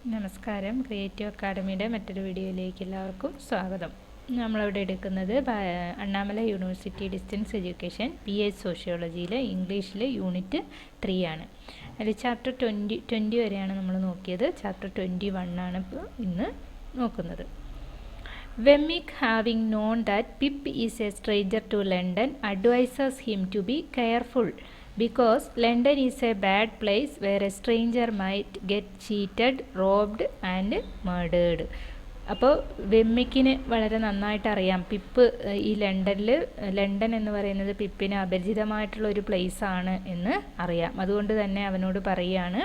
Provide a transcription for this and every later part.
നമസ്കാരം. ക്രിയേറ്റീവ് അക്കാഡമിയുടെ മറ്റൊരു വീഡിയോയിലേക്ക് എല്ലാവർക്കും സ്വാഗതം. നമ്മളവിടെ എടുക്കുന്നത് Annamalai university distance education BA സോഷ്യോളജിയിലെ ഇംഗ്ലീഷിലെ യൂണിറ്റ് 3 ആണ്. അതിൽ ചാപ്റ്റർ 20 വരെയാണ് നമ്മൾ നോക്കിയത്. ചാപ്റ്റർ 21 ആണ് ഇപ്പോൾ ഇന്ന് നോക്കുന്നത്. Wemmick, having known that Pip is a stranger to London, advises him to be careful because London is a bad place where a stranger might get cheated, robbed and murdered. അപ്പോൾ വെമ്മിക്കിന് വളരെ നന്നായിട്ട് അറിയാം pip ഈ London എന്ന് പറയുന്നത് പിപ്പിന് അപരിചിതമായിട്ടുള്ള ഒരു place ആണ് എന്ന് അറിയാം. അതുകൊണ്ട് തന്നെ അവനോട് പറയുകയാണ്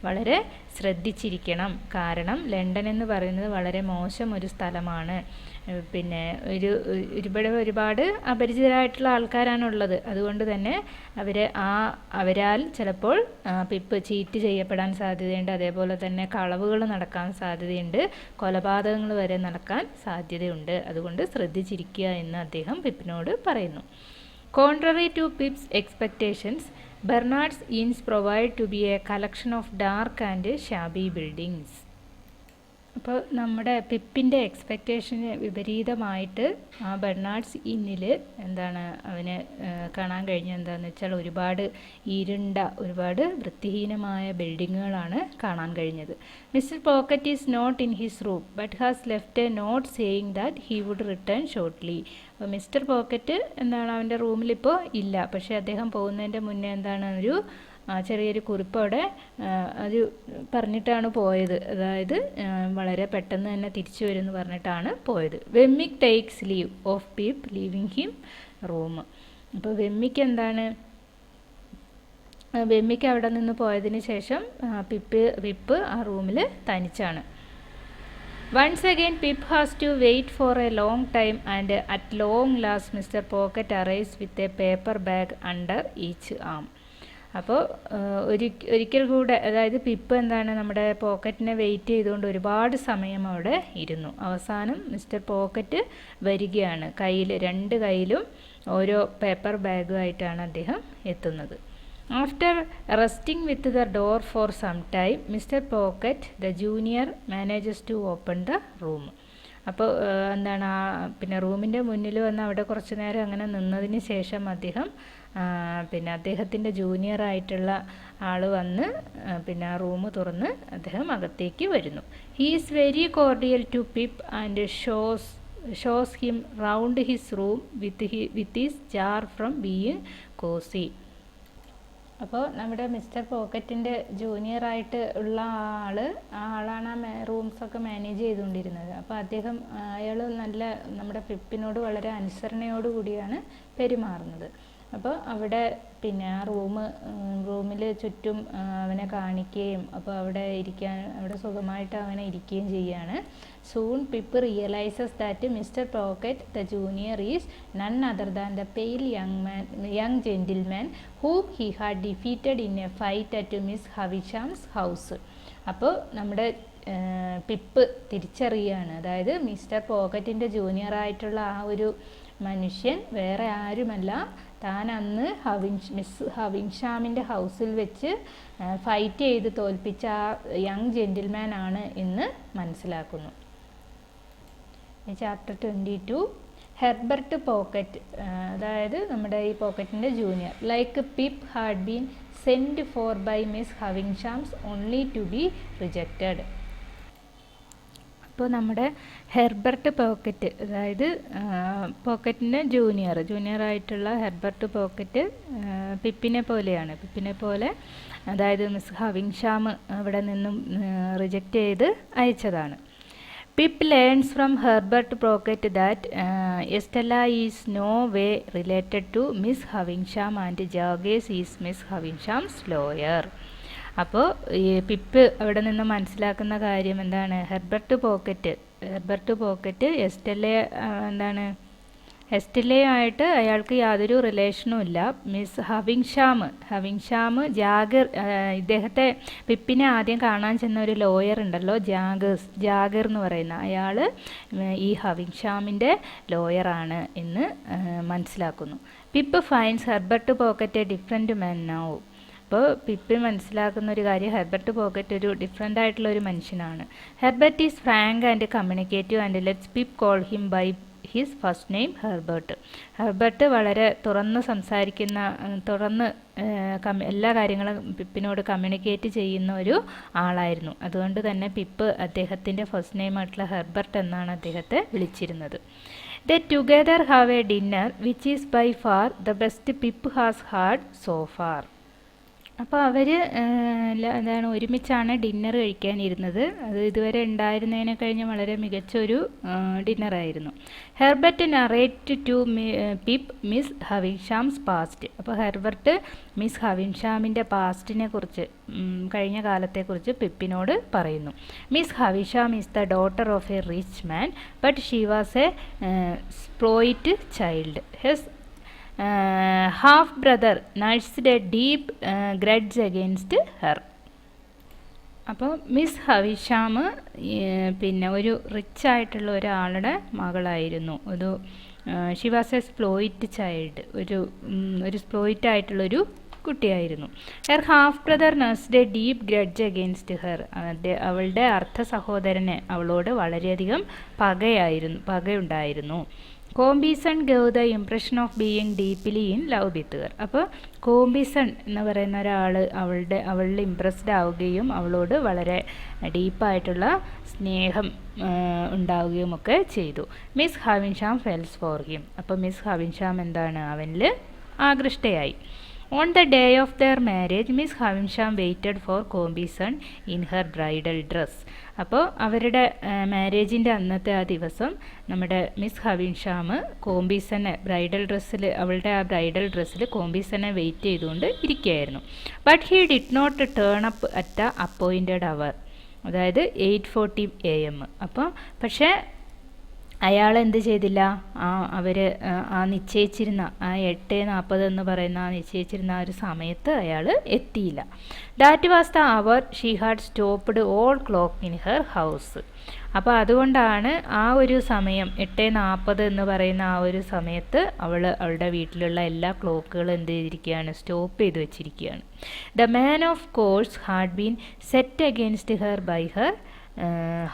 വളരെ ശ്രദ്ധിച്ചിരിക്കണം, കാരണം ലണ്ടൻ എന്ന് പറയുന്നത് വളരെ മോശം ഒരു സ്ഥലമാണ്. പിന്നെ ഒരുപാട് അപരിചിതരായിട്ടുള്ള ആൾക്കാരാണുള്ളത്. അതുകൊണ്ട് തന്നെ അവരാൽ ചിലപ്പോൾ പിപ്പ് ചീറ്റ് ചെയ്യപ്പെടാൻ സാധ്യതയുണ്ട്. അതേപോലെ തന്നെ കളവുകൾ നടക്കാൻ സാധ്യതയുണ്ട്, കൊലപാതകങ്ങൾ വരെ നടക്കാൻ സാധ്യതയുണ്ട്. അതുകൊണ്ട് ശ്രദ്ധിച്ചിരിക്കുക എന്ന് അദ്ദേഹം പിപ്പിനോട് പറയുന്നു. Contrary to Pip's expectations, Bernard's Inns provide to be a collection of dark and shabby buildings. അപ്പോൾ നമ്മുടെ പിപ്പിൻ്റെ എക്സ്പെക്റ്റേഷന് വിപരീതമായിട്ട് ആ ബെർണാഡ്സ് ഇന്നിൽ അവന് കാണാൻ കഴിഞ്ഞത് എന്താണെന്ന് വെച്ചാൽ ഒരുപാട് ഒരുപാട് വൃത്തിഹീനമായ ബിൽഡിങ്ങുകളാണ് കാണാൻ കഴിഞ്ഞത്. Mr Pocket is not in his room but has left a note saying that he would return shortly. അപ്പോൾ മിസ്റ്റർ പോക്കറ്റ് അവൻ്റെ റൂമിലിപ്പോൾ ഇല്ല, പക്ഷേ അദ്ദേഹം പോകുന്നതിൻ്റെ മുന്നേ ഒരു ചെറിയൊരു കുറിപ്പ് അവിടെ അത് പറഞ്ഞിട്ടാണ് പോയത്. അതായത് വളരെ പെട്ടെന്ന് തന്നെ തിരിച്ചു വരുമെന്ന് പറഞ്ഞിട്ടാണ് പോയത്. Wemmick takes leave of Pip leaving him room. അപ്പോൾ വെമ്മിക്ക് അവിടെ നിന്ന് പോയതിന് ശേഷം പിപ്പ് ആ റൂമിൽ തനിച്ചാണ്. Once again Pip has to wait for a long time and at long last Mr. Pocket arrives with a paper bag under each arm. അപ്പോൾ ഒരിക്കൽ കൂടെ അതായത് പിപ്പ് നമ്മുടെ പോക്കറ്റിനെ വെയിറ്റ് ചെയ്തുകൊണ്ട് ഒരുപാട് സമയം അവിടെ ഇരുന്നു. അവസാനം മിസ്റ്റർ പോക്കറ്റ് വരികയാണ്. രണ്ട് കയ്യിലും ഓരോ പേപ്പർ ബാഗുമായിട്ടാണ് അദ്ദേഹം എത്തുന്നത്. After resting with the door for some time Mr Pocket the junior manages to open the room. അപ്പോൾ പിന്നെ റൂമിൻ്റെ മുന്നിൽ വന്ന് അവിടെ കുറച്ച് നേരം അങ്ങനെ നിന്നതിന് ശേഷം അദ്ദേഹത്തിൻ്റെ ജൂനിയറായിട്ടുള്ള ആൾ വന്ന് ആ റൂം തുറന്ന് അദ്ദേഹം അകത്തേക്ക് വരുന്നു. He is very cordial to Pip and shows him round his room with his jar from being cosy. അപ്പോൾ നമ്മുടെ മിസ്റ്റർ പോക്കറ്റിൻ്റെ ജൂനിയറായിട്ട് ഉള്ള ആളാണ് ആ റൂംസൊക്കെ മാനേജ് ചെയ്തുകൊണ്ടിരുന്നത്. അപ്പോൾ അയാൾ നമ്മുടെ പിപ്പിനോട് വളരെ അനുസരണയോടു കൂടിയാണ് പെരുമാറുന്നത്. അപ്പോൾ അവിടെ ആ റൂമിൽ ചുറ്റും അവനെ കാണിക്കുകയും അപ്പോൾ അവിടെ സുഖമായിട്ട് അവനെ ഇരിക്കുകയും ചെയ്യുകയാണ്. Soon pip realises that Mr Pocket the junior is none other than the pale young gentleman whom he had defeated in a fight at Miss Havisham's house. അപ്പോൾ നമ്മുടെ പിപ്പ് തിരിച്ചറിയുകയാണ്, അതായത് മിസ്റ്റർ പോക്കറ്റിൻ്റെ ജൂനിയറായിട്ടുള്ള ആ ഒരു മനുഷ്യൻ വേറെ ആരുമല്ല, താൻ അന്ന് മിസ് ഹവിൻഷാമിൻ്റെ ഹൗസിൽ വെച്ച് ഫൈറ്റ് ചെയ്ത് തോൽപ്പിച്ച ആ യങ് ജെന്റിൽമാൻ ആണ് എന്ന് മനസ്സിലാക്കുന്നു. ചാപ്റ്റർ 22 ഹെർബർട്ട് പോക്കറ്റ്, അതായത് നമ്മുടെ ഈ പോക്കറ്റിൻ്റെ junior, like Pip had been send for by Miss Havisham's only to be rejected. അപ്പോൾ നമ്മുടെ ഹെർബർട്ട് പോക്കറ്റ്, അതായത് പോക്കറ്റിൻ്റെ ജൂനിയറായിട്ടുള്ള ഹെർബർട്ട് പോക്കറ്റ് പിപ്പിനെ പോലെ അതായത് മിസ് ഹവിൻഷാം അവിടെ നിന്നും റിജക്റ്റ് ചെയ്ത് അയച്ചതാണ്. Pip learns from Herbert Pocket that Estella is no way related to Miss Havisham and Jagges is Miss Havisham's lawyer. അപ്പോൾ ഈ പിപ്പ് അവിടെ നിന്ന് മനസ്സിലാക്കുന്ന കാര്യം ഹെർബർട്ട് പോക്കറ്റ് എസ്റ്റെല്ലയുമായിട്ട് അയാൾക്ക് യാതൊരു റിലേഷനും ഇല്ല. മിസ് ഹവിൻഷാം ജാഗർ, ഇദ്ദേഹത്തെ പിപ്പിനെ ആദ്യം കാണാൻ ചെന്ന ഒരു ലോയർ ഉണ്ടല്ലോ, ജാഗർ എന്ന് പറയുന്ന അയാൾ ഈ ഹവിൻഷാമിൻ്റെ ലോയറാണ് എന്ന് മനസ്സിലാക്കുന്നു. Pip finds Herbert pocket A different man now. അപ്പോൾ പിപ്പിന് മനസ്സിലാക്കുന്ന ഒരു കാര്യം, ഹെർബർട്ട് പോക്കറ്റ് ഒരു ഡിഫറെൻ്റ് ആയിട്ടുള്ള ഒരു മനുഷ്യനാണ്. Herbert is frank and communicative and lets Pip call him by his first name Herbert. Herbert വളരെ തുറന്ന് സംസാരിക്കുന്ന, എല്ലാ കാര്യങ്ങളും പിപ്പിനോട് കമ്മ്യൂണിക്കേറ്റ് ചെയ്യുന്ന ഒരു ആളായിരുന്നു. അതുകൊണ്ട് തന്നെ പിപ്പ് അദ്ദേഹത്തിൻ്റെ ഫസ്റ്റ് നെയിമായിട്ടുള്ള ഹെർബർട്ട് എന്നാണ് അദ്ദേഹത്തെ വിളിച്ചിരുന്നത്. They together have a dinner which is by far the best Pip has had so far. അപ്പോൾ അവർ ഒരുമിച്ചാണ് ഡിന്നർ കഴിക്കാനിരുന്നത്. അത് ഇതുവരെ ഉണ്ടായിരുന്നതിനെ കഴിഞ്ഞ് വളരെ മികച്ചൊരു ഡിന്നറായിരുന്നു. Herbert narrate to Pip Miss Havisham's past. അപ്പോൾ ഹെർബർട്ട് മിസ് ഹവിൻഷാമിൻ്റെ പാസ്റ്റിനെ കുറിച്ച്, കഴിഞ്ഞ കാലത്തെക്കുറിച്ച് പിപ്പിനോട് പറയുന്നു. Miss Havisham is the daughter of a rich man but she was a spoilt child. Half brother nursed a deep grudge against her. അപ്പോൾ Miss Havisham പിന്നെ ഒരു റിച്ച് ആയിട്ടുള്ള ഒരാളുടെ മകളായിരുന്നു. She was a spoilt child, ഒരു spoilt ആയിട്ടുള്ളൊരു കുട്ടിയായിരുന്നു. Her half brother nursed a deep grudge against her. അവളുടെ അർദ്ധ സഹോദരന് അവളോട് വളരെയധികം പകയുണ്ടായിരുന്നു. Compeyson gave the impression of being deeply in love with her. അപ്പോൾ കോംബിസൺ എന്ന് പറയുന്ന ഒരാൾ അവളിൽ ഇംപ്രസ്ഡ് ആവുകയും അവളോട് വളരെ ഡീപ്പായിട്ടുള്ള സ്നേഹം ഉണ്ടാവുകയും ഒക്കെ ചെയ്തു. Miss Havisham falls for him. അപ്പോൾ മിസ് ഹവിൻഷാം എന്താണ്, അവനിൽ ആകൃഷ്ടയായി. On the day of their marriage, Miss Havisham waited for Combison in her bridal dress. അപ്പോൾ അവരുടെ മാരേജിൻ്റെ അന്നത്തെ ആ ദിവസം നമ്മുടെ മിസ് ഹവിൻഷാം കോംബീസനെ അവളുടെ ആ ബ്രൈഡൽ ഡ്രസ്സിൽ കോംബീസനെ വെയിറ്റ് ചെയ്തുകൊണ്ട് ഇരിക്കുകയായിരുന്നു. But he did not turn up at the appointed hour, അതായത് 8:40 AM. അപ്പോൾ പക്ഷേ അയാൾ എന്ത് ചെയ്തില്ല, നിശ്ചയിച്ചിരുന്ന 8:40 എന്ന് പറയുന്ന നിശ്ചയിച്ചിരുന്ന ആ ഒരു സമയത്ത് അയാൾ എത്തിയില്ല. That was the hour she had stopped all clock in her house. അപ്പോൾ അതുകൊണ്ടാണ് ആ ഒരു സമയം 8:40 എന്ന് പറയുന്ന ആ ഒരു സമയത്ത് അവളുടെ വീട്ടിലുള്ള എല്ലാ ക്ലോക്കുകളും എന്ത് ചെയ്തിരിക്കുകയാണ്, സ്റ്റോപ്പ് ചെയ്ത് വെച്ചിരിക്കുകയാണ്. The man of course had been set against her by her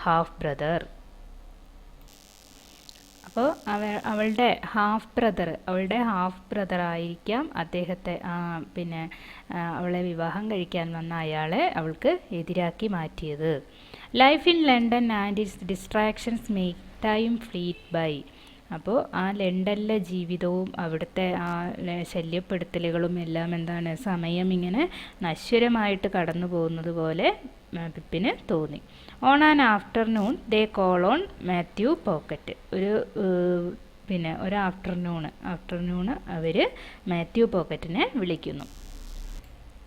half brother. അപ്പോൾ അവളുടെ ഹാഫ് ബ്രദർ ആയിരിക്കാം അദ്ദേഹത്തെ പിന്നെ അവളെ വിവാഹം കഴിക്കാൻ വന്ന അയാളെ അവൾക്ക് എതിരാക്കി മാറ്റിയത്. Life in London and its distractions make time fleet by. അപ്പോൾ ആ ലണ്ടനിലെ ജീവിതവും അവിടുത്തെ ആ ശല്യപ്പെടുത്തലുകളും എല്ലാം എന്താണ്, സമയം ഇങ്ങനെ നശ്വരമായിട്ട് കടന്നു പോകുന്നത് പോലെ പിപ്പിന് തോന്നി. On an afternoon they call on Matthew Pocket. ഒരു ആഫ്റ്റർനൂണ് അവർ മാത്യു പോക്കറ്റിനെ വിളിക്കുന്നു.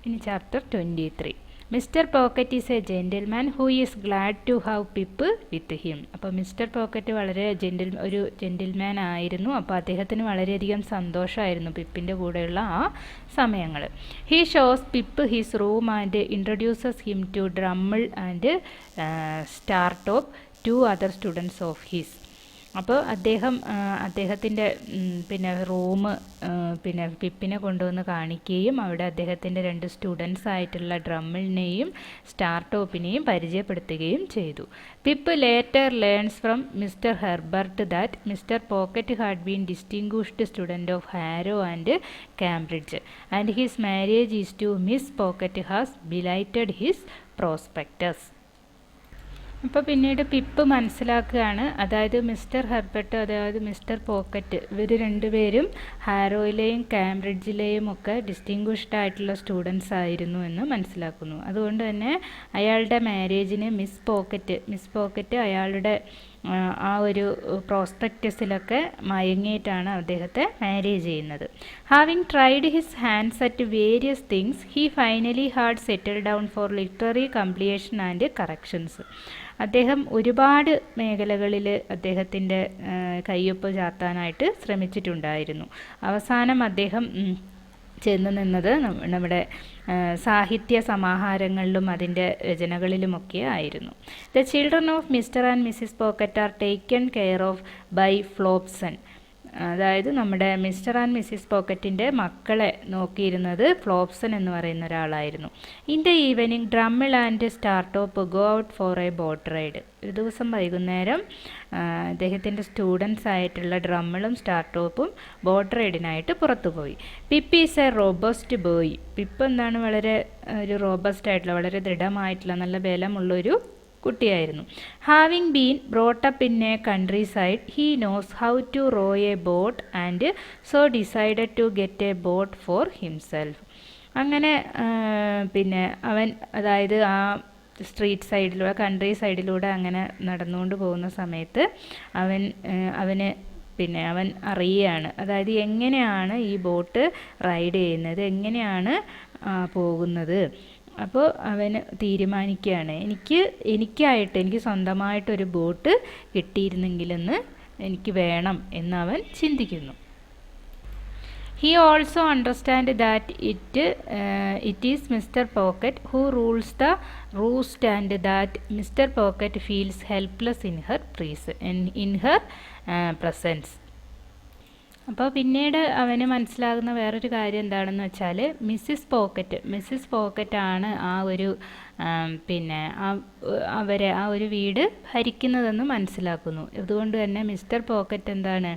ഇനി chapter 23. Mr Pocket is a gentleman who is glad to have Pip with him. അപ്പോൾ മിസ്റ്റർ പോക്കറ്റ് വളരെ ഒരു ജെൻറ്റിൽമാൻ ആയിരുന്നു. അപ്പോൾ അദ്ദേഹത്തിന് വളരെയധികം സന്തോഷമായിരുന്നു പിപ്പിൻ്റെ കൂടെയുള്ള ആ സമയങ്ങൾ. He shows Pip his room and introduces him to Drummle and Startop, 2 other students of his. അപ്പോൾ അദ്ദേഹത്തിൻ്റെ റൂം പിപ്പിനെ കൊണ്ടുവന്ന് കാണിക്കുകയും അവിടെ അദ്ദേഹത്തിൻ്റെ 2 സ്റ്റുഡൻസ് ആയിട്ടുള്ള ഡ്രമ്മിളിനെയും സ്റ്റാർടോപ്പിനെയും പരിചയപ്പെടുത്തുകയും ചെയ്തു. Pip later learns from Mr Herbert that Mr Pocket had been distinguished student of Harrow and Cambridge and his marriage is to Miss Pocket has blighted his prospectus. അപ്പോൾ പിന്നീട് പിപ്പ് മനസ്സിലാക്കുകയാണ്, അതായത് മിസ്റ്റർ പോക്കറ്റ് ഇവർ രണ്ടുപേരും ഹാരോയിലെയും കാംബ്രിഡ്ജിലെയും ഒക്കെ distinguished ആയിട്ടുള്ള students ആയിരുന്നു എന്ന് മനസ്സിലാക്കുന്നു. അതുകൊണ്ട് തന്നെ അയാളുടെ മാരേജിന് മിസ് പോക്കറ്റ് അയാളുടെ ആ ഒരു പ്രോസ്പെക്ടസിലൊക്കെ മയങ്ങിയിട്ടാണ് അദ്ദേഹത്തെ മാരേജ് ചെയ്യുന്നത്. Having tried his hands at various things he finally had settle down for literary completion and corrections. അദ്ദേഹം ഒരുപാട് മേഖലകളിൽ അദ്ദേഹത്തിൻ്റെ കയ്യൊപ്പ് ചാർത്താനായിട്ട് ശ്രമിച്ചിട്ടുണ്ടായിരുന്നു. അവസാനം അദ്ദേഹം ചെന്ന് നിന്നത് നമ്മുടെ സാഹിത്യ സമാഹാരങ്ങളിലും അതിൻ്റെ രചനകളിലുമൊക്കെ ആയിരുന്നു. The children of Mr and Mrs Pocket are taken care of by Flopson. അതായത് നമ്മുടെ മിസ്റ്റർ ആൻഡ് മിസ്സിസ് പോക്കറ്റിൻ്റെ മക്കളെ നോക്കിയിരുന്നത് ഫ്ലോപ്സൺ എന്ന് പറയുന്ന ഒരാളായിരുന്നു. In the evening Drummle and Startop go out for a boat ride. ഒരു ദിവസം വൈകുന്നേരം അദ്ദേഹത്തിൻ്റെ സ്റ്റുഡൻസ് ആയിട്ടുള്ള ഡ്രമ്മിളും സ്റ്റാർട്ടോപ്പും ബോട്ട് റൈഡിനായിട്ട് പുറത്തുപോയി. Pip is A robust boy. Pip എന്താണ്, വളരെ ഒരു റോബസ്റ്റ് ആയിട്ടുള്ള, വളരെ ദൃഢമായിട്ടുള്ള, നല്ല ബലമുള്ളൊരു കുട്ടിയായിരുന്നു. Having been brought up in a countryside he knows how to row a boat and so decided to get a boat for himself. അങ്ങനെ പിന്നെ അവൻ, അതായത് ആ സ്ട്രീറ്റ് സൈഡിലൂടെ, കൺട്രി സൈഡിലൂടെ അങ്ങനെ നടന്നുകൊണ്ട് പോകുന്ന സമയത്ത് അവൻ അറിയുകയാണ്, അതായത് എങ്ങനെയാണ് ഈ ബോട്ട് റൈഡ് ചെയ്യുന്നത്, എങ്ങനെയാണ് പോകുന്നത്. അപ്പോൾ അവന് തീരുമാനിക്കുകയാണ്, എനിക്ക് സ്വന്തമായിട്ടൊരു ബോട്ട് കിട്ടിയിരുന്നെങ്കിലെന്ന് എനിക്ക് വേണം എന്ന് അവൻ ചിന്തിക്കുന്നു. He also understands that it is Mr. Pocket who rules the roost and that Mr. Pocket feels helpless in her presence. അപ്പോൾ പിന്നീട് അവന് മനസ്സിലാകുന്ന വേറൊരു കാര്യം എന്താണെന്ന് വെച്ചാൽ മിസ്സിസ് പോക്കറ്റാണ് ആ ഒരു അവരെ ആ ഒരു വീട് ഭരിക്കുന്നതെന്ന് മനസ്സിലാക്കുന്നു. അതുകൊണ്ട് തന്നെ മിസ്റ്റർ പോക്കറ്റ് എന്താണ്,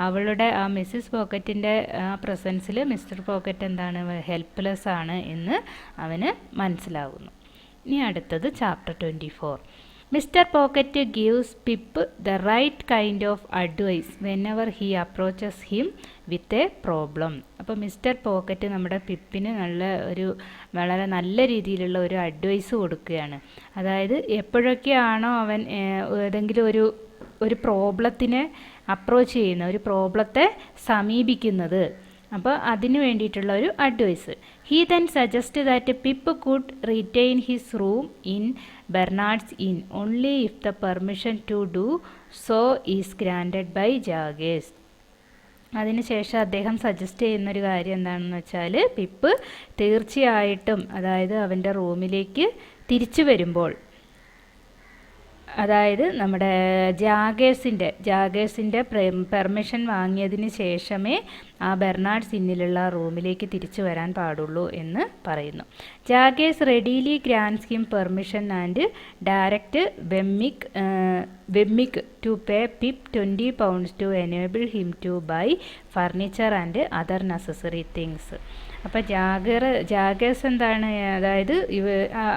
അവളുടെ ആ മിസ്സിസ് പോക്കറ്റിൻ്റെ ആ പ്രസൻസിൽ മിസ്റ്റർ പോക്കറ്റ് എന്താണ്, ഹെൽപ്ലെസ് ആണ് എന്ന് അവന് മനസ്സിലാകുന്നു. ഇനി അടുത്തത് chapter 24. Mr. Pocket gives Pip the right kind of advice whenever he approaches him with a problem. അപ്പോൾ മിസ്റ്റർ പോക്കറ്റ് നമ്മുടെ പിപ്പിന് വളരെ നല്ല രീതിയിലുള്ള ഒരു അഡ്വൈസ് കൊടുക്കുകയാണ്. അതായത് എപ്പോഴൊക്കെയാണോ അവൻ ഏതെങ്കിലും ഒരു പ്രോബ്ലത്തിനെ അപ്രോച്ച് ചെയ്യുന്ന, ഒരു പ്രോബ്ലത്തെ സമീപിക്കുന്നത്, അപ്പോൾ അതിന് വേണ്ടിയിട്ടുള്ള ഒരു advice. He then suggest that Pip could retain his room in Barnard's Inn only if the permission to do so is granted by Jaggers. അതിനുശേഷം അദ്ദേഹം സജസ്റ്റ് ചെയ്യുന്നൊരു കാര്യം എന്താണെന്ന് വെച്ചാൽ, പിപ്പ് തീർച്ചയായിട്ടും, അതായത് അവൻ്റെ റൂമിലേക്ക് തിരിച്ചു വരുമ്പോൾ, അതായത് നമ്മുടെ ജാഗേഴ്സിൻ്റെ പെർമിഷൻ വാങ്ങിയതിന് ശേഷമേ ആ ബെർണാഡ്സ് ഇന്നിലുള്ള റൂമിലേക്ക് തിരിച്ചു വരാൻ പാടുള്ളൂ എന്ന് പറയുന്നു. Jaggers readily grants him permission and direct Wemmick to pay Pip £20 to enable him to buy furniture and other necessary things. അപ്പോൾ ജാഗേഴ്സ് എന്താണ്, അതായത്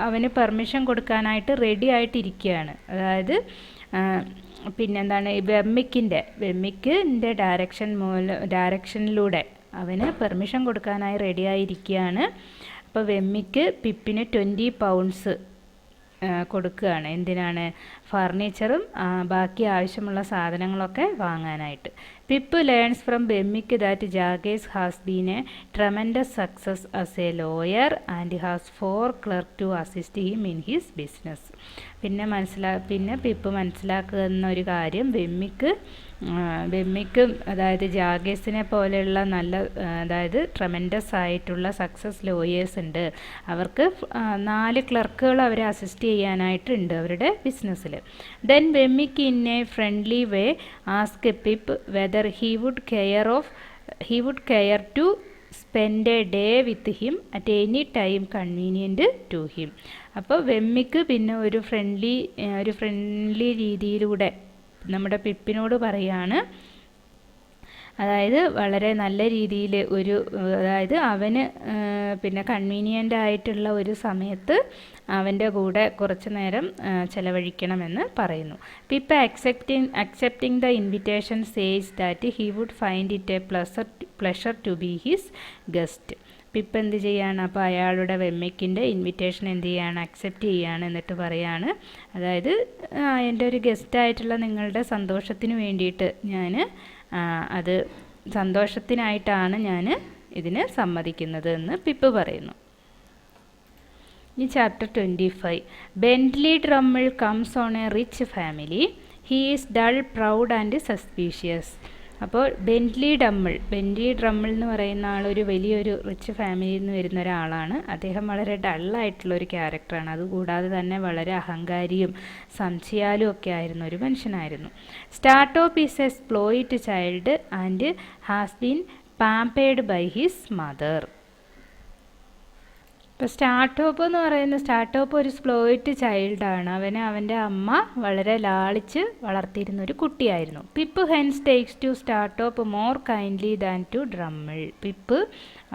അവന് പെർമിഷൻ കൊടുക്കാനായിട്ട് റെഡി ആയിട്ടിരിക്കുകയാണ്. അതായത് പിന്നെന്താണ്, വെമ്മിക്കിൻ്റെ ഡയറക്ഷനിലൂടെ അവന് പെർമിഷൻ കൊടുക്കാനായി റെഡിയായിരിക്കുകയാണ്. അപ്പോൾ വെമ്മിക്ക് പിപ്പിന് £20 കൊടുക്കുകയാണ്. എന്തിനാണ്? ഫർണിച്ചറും ബാക്കി ആവശ്യമുള്ള സാധനങ്ങളൊക്കെ വാങ്ങാനായിട്ട്. Pip learns from Wemmick that Jaggers has been a tremendous success as a lawyer and has 4 clerk to assist him in his business. പിന്നെ പിപ്പ് മനസ്സിലാക്കുന്ന ഒരു കാര്യം, വെമ്മിക്ക് അതായത് ജാഗേഴ്സിനെ പോലെയുള്ള അതായത് ട്രമൻഡസ് ആയിട്ടുള്ള സക്സസ് ലോയേഴ്സ് ഉണ്ട്. അവർക്ക് 4 ക്ലർക്കുകൾ അവരെ അസിസ്റ്റ് ചെയ്യാനായിട്ടുണ്ട് അവരുടെ ബിസിനസ്സിൽ. Then Wemmick in a friendly way ask Pip whether he would care to spend a day with him at any time convenient to him. അപ്പോൾ വെമ്മിക്ക് പിന്നെ ഒരു ഫ്രണ്ട്ലി രീതിയിലൂടെ നമ്മുടെ പിപ്പിനോട് പറയാണ്, അതായത് വളരെ നല്ല രീതിയിൽ അതായത് അവന് പിന്നെ കൺവീനിയൻ്റ് ആയിട്ടുള്ള ഒരു സമയത്ത് അവൻ്റെ കൂടെ കുറച്ച് നേരം ചെലവഴിക്കണമെന്ന് പറയുന്നു. Pip accepting the invitation says that he would find it a pleasure to be his guest. Pip എന്ത് ചെയ്യാണ്, അപ്പോൾ അയാളുടെ വെമ്മിക്കിൻ്റെ ഇൻവിറ്റേഷൻ എന്ത് ചെയ്യാണ്, അക്സെപ്റ്റ് ചെയ്യാണ്. എന്നിട്ട് പറയാണ്, അതായത് എൻ്റെ ഒരു ഗസ്റ്റായിട്ടുള്ള നിങ്ങളുടെ സന്തോഷത്തിന് വേണ്ടിയിട്ട് സന്തോഷത്തിനായിട്ടാണ് ഞാൻ ഇതിന് സമ്മതിക്കുന്നത് എന്ന് പിപ്പ് പറയുന്നു. ഈ chapter 25. Bentley Drummle comes on a rich family. He is dull, proud and suspicious. അപ്പോൾ ബെന്റ്ലി ഡ്രമ്മിൾ എന്ന് പറയുന്ന ആൾ ഒരു വലിയൊരു റിച്ച് ഫാമിലിയിൽ നിന്ന് വരുന്ന ഒരാളാണ്. അദ്ദേഹം വളരെ ഡള്ളായിട്ടുള്ളൊരു ക്യാരക്ടറാണ്. അതുകൂടാതെ തന്നെ വളരെ അഹങ്കാരിയും സംശയാലും ഒക്കെ ആയിരുന്ന ഒരു മനുഷ്യനായിരുന്നു. Startop is a spoilt child and has been pampered by his mother. ഇപ്പോൾ സ്റ്റാർട്ടോപ്പ് ഒരു സ്പ്ലോയിറ്റ് ചൈൽഡാണ്. അവൻ്റെ അമ്മ വളരെ ലാളിച്ച് വളർത്തിയിരുന്ന ഒരു കുട്ടിയായിരുന്നു. Pip hence takes to Startop more kindly than to Drummle. Pip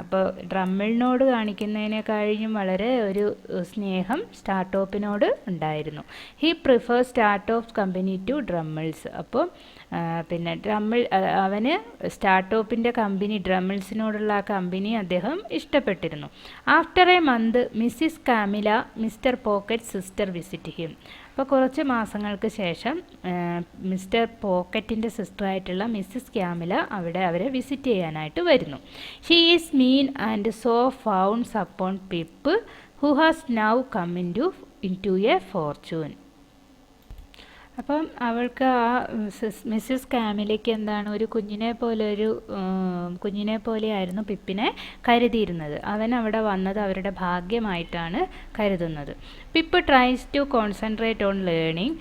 അപ്പോൾ ഡ്രമ്മിളിനോട് കാണിക്കുന്നതിനേക്കഴിഞ്ഞും വളരെ ഒരു സ്നേഹം സ്റ്റാർട്ടോപ്പിനോട് ഉണ്ടായിരുന്നു. He prefer Startop's company to Drummle's. അപ്പോൾ പിന്നെ അവന് സ്റ്റാർട്ടോപ്പിൻ്റെ ഡ്രമ്മിൾസിനോടുള്ള ആ കമ്പനി അദ്ദേഹം ഇഷ്ടപ്പെട്ടിരുന്നു. After a month Mrs Camilla Mr Pocket sister visit him. അപ്പോൾ കുറച്ച് മാസങ്ങൾക്ക് ശേഷം മിസ്റ്റർ പോക്കറ്റിൻ്റെ സിസ്റ്ററായിട്ടുള്ള മിസ്സിസ് ക്യാമില അവരെ വിസിറ്റ് ചെയ്യാനായിട്ട് വരുന്നു. She is mean and so fawns upon Pip who has now come in to a fortune. അപ്പം അവൾക്ക് ആ മിസ്സിസ് കാമിലയ്ക്ക് എന്താണ് ഒരു കുഞ്ഞിനെ പോലെയായിരുന്നു പിപ്പിനെ കരുതിയിരുന്നത്. അവൻ അവിടെ വന്നത് അവരുടെ ഭാഗ്യമായിട്ടാണ് കരുതുന്നത്. Pip tries to concentrate on learning.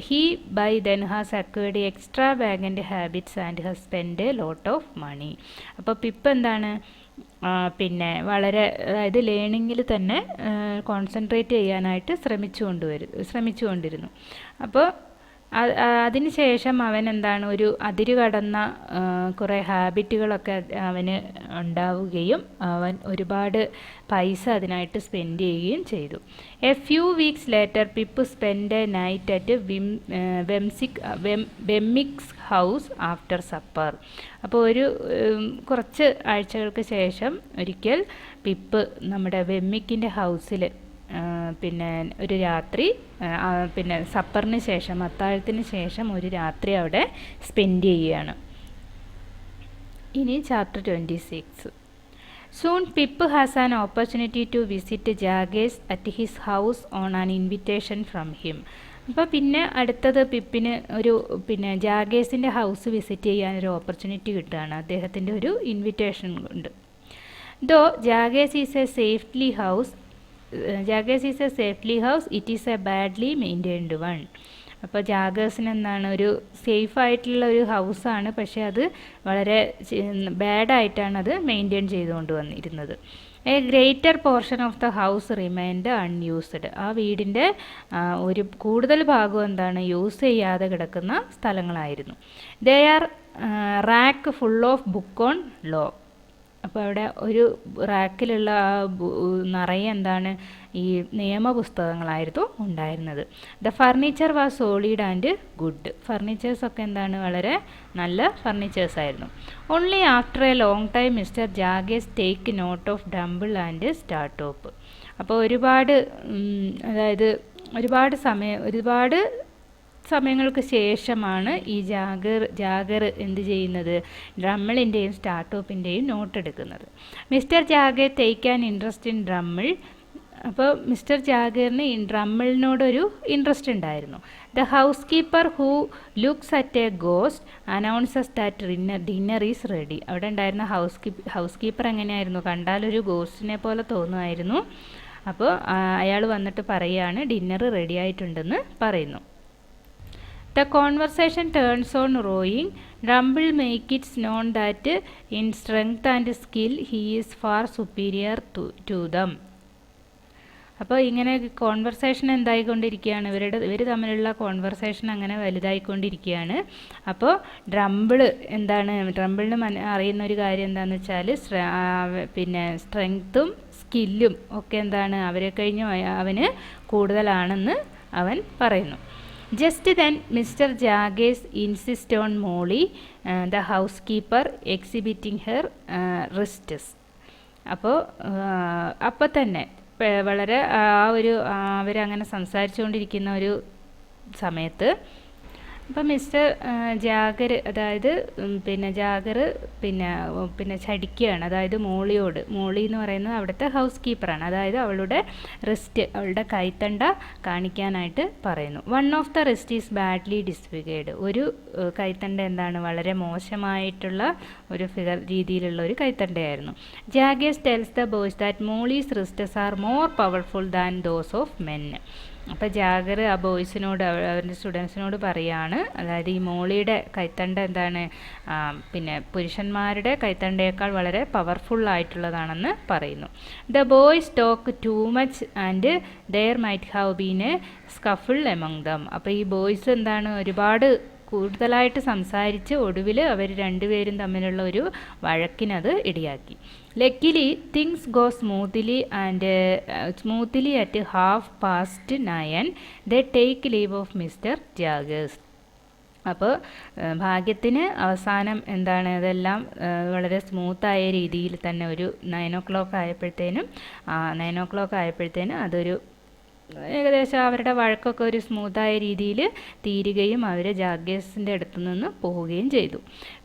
He by then has acquired extravagant habits and has spend a lot of money. അപ്പോൾ പിപ്പ് എന്താണ് പിന്നെ വളരെ അതായത് ലേണിങ്ങിൽ തന്നെ കോൺസെൻട്രേറ്റ് ചെയ്യാനായിട്ട് ശ്രമിച്ചുകൊണ്ടിരുന്നു. അപ്പോൾ അതിന് ശേഷം അവൻ എന്താണ് ഒരു അതിര് കടന്ന കുറേ ഹാബിറ്റുകളൊക്കെ അവന് ഉണ്ടാവുകയും അവൻ ഒരുപാട് പൈസ അതിനായിട്ട് സ്പെൻഡ് ചെയ്യുകയും ചെയ്തു. A few weeks later Pip spend a night at Wemmick's house after supper. അപ്പോൾ കുറച്ച് ആഴ്ചകൾക്ക് ശേഷം ഒരിക്കൽ പിപ്പ് നമ്മുടെ വെമ്മിക്കിൻ്റെ ഹൗസിൽ പിന്നെ ഒരു രാത്രി പിന്നെ സപ്പറിന് ശേഷം അത്താഴത്തിന് ശേഷം ഒരു രാത്രി അവിടെ സ്പെൻഡ് ചെയ്യുകയാണ്. ഇനി chapter 26. Soon Pip has an opportunity to visit Jaggers at his house on an invitation from him. അപ്പോൾ പിന്നെ അടുത്തത് പിപ്പിന് പിന്നെ ജാഗേഴ്സിൻ്റെ ഹൗസ് വിസിറ്റ് ചെയ്യാനൊരു ഓപ്പർച്യൂണിറ്റി കിട്ടുകയാണ്. അദ്ദേഹത്തിൻ്റെ ഒരു ഇൻവിറ്റേഷൻ ഉണ്ട്. Though Jaggers is a safely house, it is a badly maintained one. അപ്പോൾ ജാഗേഴ്സിന് എന്താണ് ഒരു സേഫായിട്ടുള്ള ഒരു ഹൗസാണ്, പക്ഷേ അത് വളരെ ബാഡായിട്ടാണ് അത് മെയിൻറ്റെയിൻ ചെയ്തുകൊണ്ട് വന്നിരുന്നത്. A greater portion of the house remained unused. ആ വീടിൻ്റെ കൂടുതൽ ഭാഗം എന്താണ് യൂസ് ചെയ്യാതെ കിടക്കുന്ന സ്ഥലങ്ങളായിരുന്നു. They are rack full of book on law. അപ്പോൾ അവിടെ ഒരു റാക്കിലുള്ള നിറയെ എന്താണ് ഈ നിയമപുസ്തകങ്ങളായിരുന്നു ഉണ്ടായിരുന്നത്. The furniture was solid and good. ഫർണിച്ചേഴ്സൊക്കെ എന്താണ് വളരെ നല്ല ഫർണിച്ചേഴ്സായിരുന്നു. Only after a long time Mr Jaggers take note of Drummle and Startop. അപ്പോൾ ഒരുപാട് സമയങ്ങൾക്ക് ശേഷമാണ് ഈ ജാഗർ എന്ത് ചെയ്യുന്നത്, ഡ്രമ്മിളിൻ്റെയും സ്റ്റാർട്ടോപ്പിൻ്റെയും നോട്ട് എടുക്കുന്നത്. Mr Jagger take an interest in Drummle. അപ്പോൾ മിസ്റ്റർ ജാഗറിന് ഡ്രമ്മിളിനോടൊരു ഇൻട്രസ്റ്റ് ഉണ്ടായിരുന്നു. The housekeeper who looks at a ghost announces that dinner is ready. അവിടെ ഉണ്ടായിരുന്ന ഹൗസ് കീപ്പർ എങ്ങനെയായിരുന്നു, കണ്ടാലൊരു ഗോസ്റ്റിനെ പോലെ തോന്നുമായിരുന്നു. അപ്പോൾ അയാൾ വന്നിട്ട് പറയുകയാണ് ഡിന്നർ റെഡി ആയിട്ടുണ്ടെന്ന് പറയുന്നു. The conversation turns on rowing. Rumble makes it known that in strength and skill he is far superior to them. അപ്പോൾ ഇങ്ങനെ കോൺവെർസേഷൻ എന്തായിക്കൊണ്ടിരിക്കുകയാണ്, ഇവർ തമ്മിലുള്ള കോൺവെർസേഷൻ അങ്ങനെ വലുതായിക്കൊണ്ടിരിക്കുകയാണ്. അപ്പോൾ ഡ്രമ്പിളിന് അറിയുന്ന ഒരു കാര്യം എന്താണെന്ന് വെച്ചാൽ പിന്നെ സ്ട്രെങ്ത്തും സ്കില്ലും ഒക്കെ എന്താണ് അവരെ കഴിഞ്ഞ് അവന് കൂടുതലാണെന്ന് അവൻ പറയുന്നു. Just then Mr. Jaggers insist on Molly, the housekeeper, exhibiting her wrists. അപ്പോൾ തന്നെ വളരെ അവരങ്ങനെ സംസാരിച്ചുകൊണ്ടിരിക്കുന്ന ഒരു സമയത്ത് അപ്പം മിസ്റ്റർ ജാഗർ, അതായത് ജാഗർ പിന്നെ ചടിക്കുകയാണ്, അതായത് മോളി എന്ന് പറയുന്നത് അവിടുത്തെ ഹൗസ് കീപ്പറാണ്. അതായത് അവളുടെ അവളുടെ കൈത്തണ്ട കാണിക്കാനായിട്ട് പറയുന്നു. One of the wrist is badly disfigured. ഒരു കൈത്തണ്ട എന്താണ്, വളരെ മോശമായിട്ടുള്ള ഒരു രീതിയിലുള്ള ഒരു കൈത്തണ്ടയായിരുന്നു. Jaggers tells the boys that Molly's wrists are more powerful than those of men. അപ്പോൾ ജാഗർ ആ ബോയ്സിനോട്, അവരുടെ സ്റ്റുഡൻസിനോട് പറയാണ്, അതായത് ഈ മോളിയുടെ കൈത്തണ്ട എന്താണ്, പുരുഷന്മാരുടെ കൈത്തണ്ടയേക്കാൾ വളരെ പവർഫുൾ ആയിട്ടുള്ളതാണെന്ന് പറയുന്നു. The boys talk too much and there might have been a scuffle among them. അപ്പോൾ ഈ ബോയ്സ് എന്താണ്, ഒരുപാട് കൂടുതലായിട്ട് സംസാരിച്ച് ഒടുവിൽ അവർ രണ്ടുപേരും തമ്മിലുള്ള ഒരു വഴക്കിനത് ഇടയാക്കി. Luckily things go smoothly at 9:30 they take leave of Mr Jaggers. അപ്പോൾ ഭാഗ്യത്തിന് അവസാനം എന്താണ്, അതെല്ലാം വളരെ സ്മൂത്തായ രീതിയിൽ തന്നെ ഒരു 9 o'clock ആയപ്പോഴത്തേനും അതൊരു ഏകദേശം അവരുടെ വഴക്കൊക്കെ ഒരു സ്മൂത്തായ രീതിയിൽ തീരുകയും അവർ ജാഗേഴ്സിൻ്റെ അടുത്തു നിന്ന് പോവുകയും ചെയ്തു.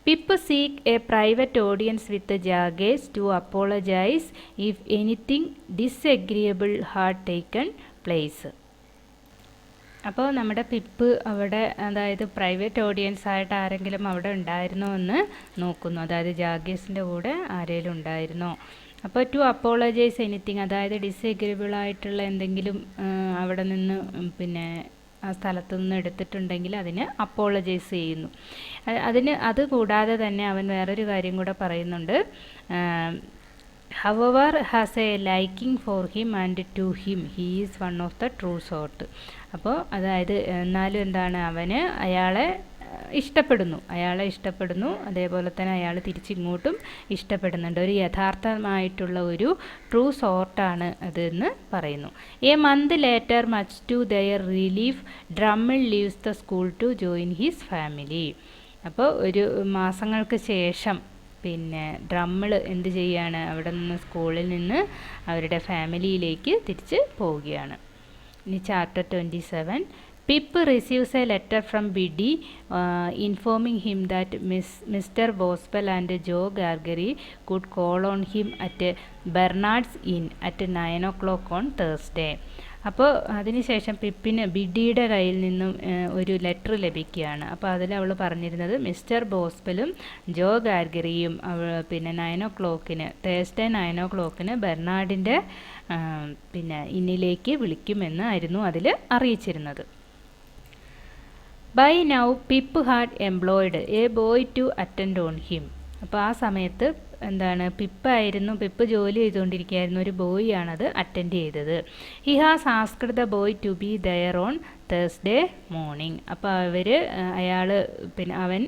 Pip seek a private audience with Jaggers to apologise if anything disagreeable had taken place. അപ്പോൾ നമ്മുടെ പിപ്പ് അവിടെ, അതായത് പ്രൈവറ്റ് ഓഡിയൻസ് ആയിട്ട് ആരെങ്കിലും അവിടെ ഉണ്ടായിരുന്നോ എന്ന് നോക്കുന്നു, അതായത് ജാഗേഴ്സിൻ്റെ കൂടെ ആരെങ്കിലും ഉണ്ടായിരുന്നോ. അപ്പോൾ ടു അപ്പോളജൈസ് എനിത്തിങ്, അതായത് ഡിസഗ്രിബിൾ ആയിട്ടുള്ള എന്തെങ്കിലും അവിടെ നിന്ന് ആ സ്ഥലത്തു നിന്ന് എടുത്തിട്ടുണ്ടെങ്കിൽ അതിന് അപ്പോളജൈസ് ചെയ്യുന്നു. അത് കൂടാതെ തന്നെ അവൻ വേറൊരു കാര്യം കൂടെ പറയുന്നുണ്ട്. However has a liking for him and to him he is one of the true sort. അപ്പോൾ അതായത് എന്നാലും എന്താണ്, അവന് അയാളെ ഇഷ്ടപ്പെടുന്നു, അതേപോലെ തന്നെ അയാൾ തിരിച്ചിങ്ങോട്ടും ഇഷ്ടപ്പെടുന്നുണ്ട്. ഒരു യഥാർത്ഥമായിട്ടുള്ള ഒരു ട്രൂ സോർട്ടാണ് അതെന്ന് പറയുന്നു. A month later much to their relief Drummle leaves the school to join his family. അപ്പോൾ ഒരു മാസങ്ങൾക്ക് ശേഷം ഡ്രമ്മിൾ എന്ത് ചെയ്യാണ്, അവിടെ നിന്ന് സ്കൂളിൽ നിന്ന് അവരുടെ ഫാമിലിയിലേക്ക് തിരിച്ച് പോവുകയാണ്. ഇനി chapter 27. Pip receives a letter from Biddy informing him that Mr. Bospel and Joe Gargery could call on him at Bernard's Inn at 9 o'clock on Thursday. അപ്പോൾ അതിനുശേഷം ബിഡിയുടെ കയ്യിൽ നിന്നും ഒരു ലെറ്റർ ലഭിക്കുകയാണ്. അപ്പോൾ അതിൽ അവൾ പറഞ്ഞിരുന്നത് മിസ്റ്റർ ബോസ്പെലും ജോ ഗാർഗറിയും 9 o'clock തേഴ്സ്ഡേ 9 o'clock ബെർണാഡിൻ്റെ ഇന്നിലേക്ക് വിളിക്കുമെന്നായിരുന്നു അതിൽ അറിയിച്ചിരുന്നത്. By now Pip had employed a boy to attend on him. അപ്പോൾ ആ സമയത്ത് എന്താണ്, പിപ്പ് ജോലി ചെയ്തുകൊണ്ടിരിക്കുകയായിരുന്നു, ഒരു ബോയ് ആണത് അറ്റൻഡ് ചെയ്തത്. He has asked the boy to be there on Thursday morning. അപ്പോൾ അവൻ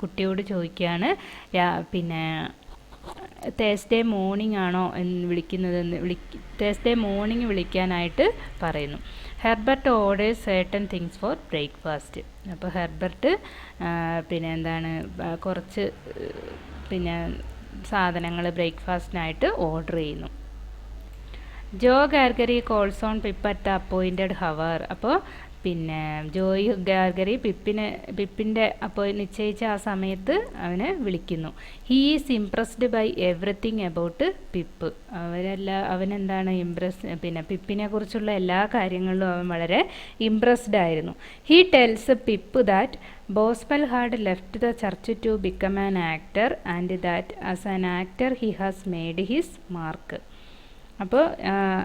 കുട്ടിയോട് ചോദിക്കുകയാണ്, തേഴ്സ്ഡേ മോർണിംഗ് ആണോ തേഴ്സ്ഡേ മോർണിംഗ് വിളിക്കാനായിട്ട് പറയുന്നു. Herbert orders certain things for breakfast. അപ്പോൾ ഹെർബർട്ട് കുറച്ച് സാധനങ്ങൾ ബ്രേക്ക്ഫാസ്റ്റിനായിട്ട് ഓർഡർ ചെയ്യുന്നു. Joe Gargery calls on Pip at the appointed hour. അപ്പോൾ ജോയ് ഗാർഗറി പിപ്പിൻ്റെ നിശ്ചയിച്ച ആ സമയത്ത് അവനെ വിളിക്കുന്നു. He is impressed by everything about Pip. അവനെന്താണ് പിപ്പിനെ കുറിച്ചുള്ള എല്ലാ കാര്യങ്ങളിലും അവൻ വളരെ ഇംപ്രസ്ഡ് ആയിരുന്നു. He tells Pip that Wopsle had left the church to become an actor and that as an actor he has made his mark. അപ്പോൾ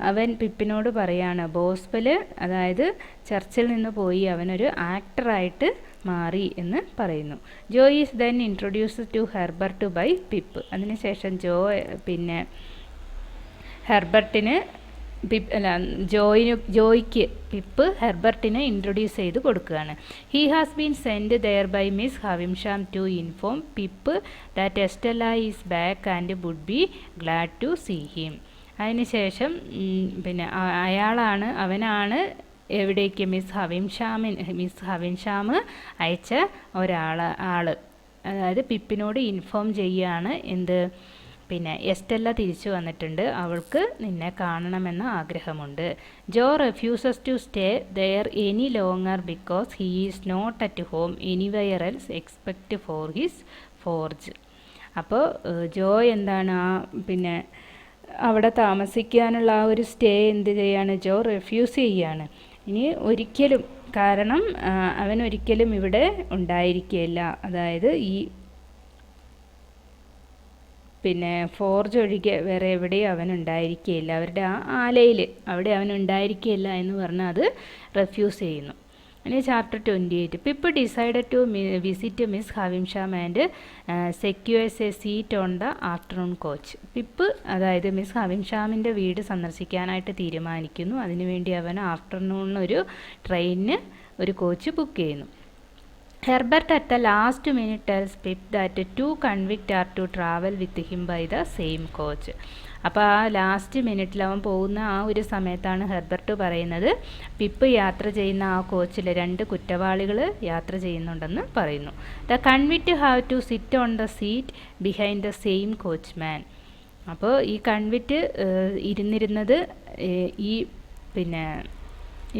അവൻ പിപ്പിനോട് പറയാണ്, ബോസ്പെൽ അതായത് ചർച്ചിൽ നിന്ന് പോയി അവനൊരു ആക്ടറായിട്ട് മാറി എന്ന് പറയുന്നു. Joe is then introduce to Herbert by Pip. അതിനുശേഷം ജോയ്ക്ക് പിപ്പ് ഹെർബർട്ടിനെ ഇൻട്രൊഡ്യൂസ് ചെയ്ത് കൊടുക്കുകയാണ്. He has been send there by Miss Havisham to inform Pip that Estella is back and would be glad to see him. അതിനുശേഷം അവനാണ് എവിടേക്ക് miss ഹവിൻഷാം അയച്ച ആള്, അതായത് പിപ്പിനോട് ഇൻഫോം ചെയ്യുകയാണ് പിന്നെ എസ്റ്റെല്ല തിരിച്ചു വന്നിട്ടുണ്ട്, അവൾക്ക് നിന്നെ കാണണമെന്ന ആഗ്രഹമുണ്ട്. Joe refuses to stay there any longer because he is not at home anywhere else expect for his forge. അപ്പോൾ ജോ എന്താണ് പിന്നെ അവിടെ താമസിക്കാനുള്ള ആ ഒരു സ്റ്റേ എന്ത് ചെയ്യാണ്, ജോ റെഫ്യൂസ് ചെയ്യാണ്. ഇനി ഒരിക്കലും, കാരണം അവൻ ഒരിക്കലും ഇവിടെ ഉണ്ടായിരിക്കുകയില്ല, അതായത് ഈ പിന്നെ ഫോർജ് ഒഴികെ വേറെ എവിടെയും അവൻ ഉണ്ടായിരിക്കുകയില്ല, അവരുടെ ആ ആലയിൽ അവിടെ അവൻ ഉണ്ടായിരിക്കുകയില്ല എന്ന് പറഞ്ഞാൽ അത് റെഫ്യൂസ് ചെയ്യുന്നു. ഇനി chapter 28. Pip decided to visit Miss Havisham and secures a seat on the afternoon coach. പിപ്പ് അതായത് മിസ് ഹവിംഷാമിൻ്റെ വീട് സന്ദർശിക്കാനായിട്ട് തീരുമാനിക്കുന്നു. അതിനുവേണ്ടി അവൻ ആഫ്റ്റർനൂണിന് ഒരു ട്രെയിനിന് ഒരു കോച്ച് ബുക്ക് ചെയ്യുന്നു. Herbert at the last minute tells Pip that 2 convicts are to travel with him by the same coach. അപ്പോൾ ആ ലാസ്റ്റ് മിനിറ്റിൽ അവൻ പോകുന്ന ആ ഒരു സമയത്താണ് ഹെർബർട്ട് പറയുന്നത് പിപ്പ് യാത്ര ചെയ്യുന്ന ആ കോച്ചിൽ 2 കുറ്റവാളികൾ യാത്ര ചെയ്യുന്നുണ്ടെന്ന് പറയുന്നു. The convict have to sit on the seat behind the same coachman. അപ്പോൾ ഈ കൺവിക്റ്റ് ഇരുന്നിരുന്നത് ഈ പിന്നെ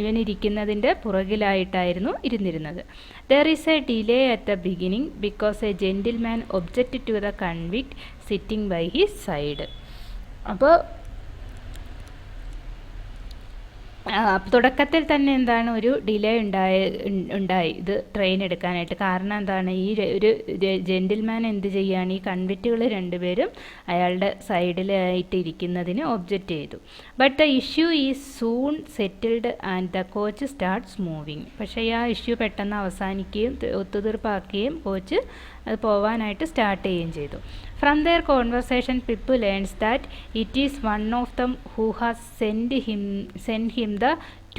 ഇവനിരിക്കുന്നതിൻ്റെ പുറകിലായിട്ടായിരുന്നു ഇരുന്നിരുന്നത്. There is a delay at the beginning because a gentleman object to the convict sitting by his side. അപ്പോൾ തുടക്കത്തിൽ തന്നെ എന്താണ് ഒരു ഡിലേ ഉണ്ടായി ഇത് ട്രെയിൻ എടുക്കാനായിട്ട്. കാരണം എന്താണ്, ഈ ഒരു ജെൻറ്റിൽമാൻ എന്ത് ചെയ്യാണ്, ഈ കൺവിക്റ്റുകൾ 2 പേരും അയാളുടെ സൈഡിലായിട്ട് ഇരിക്കുന്നതിന് ഒബ്ജക്റ്റ് ചെയ്തു. But the issue is soon settled and the coach starts moving. പക്ഷേ ആ ഇഷ്യൂ പെട്ടെന്ന് അവസാനിക്കുകയും ഒത്തുതീർപ്പാക്കുകയും കോച്ച് അത് പോവാനായിട്ട് സ്റ്റാർട്ട് ചെയ്യുകയും ചെയ്തു. From their conversation Pip learns that it is one of them who has send him the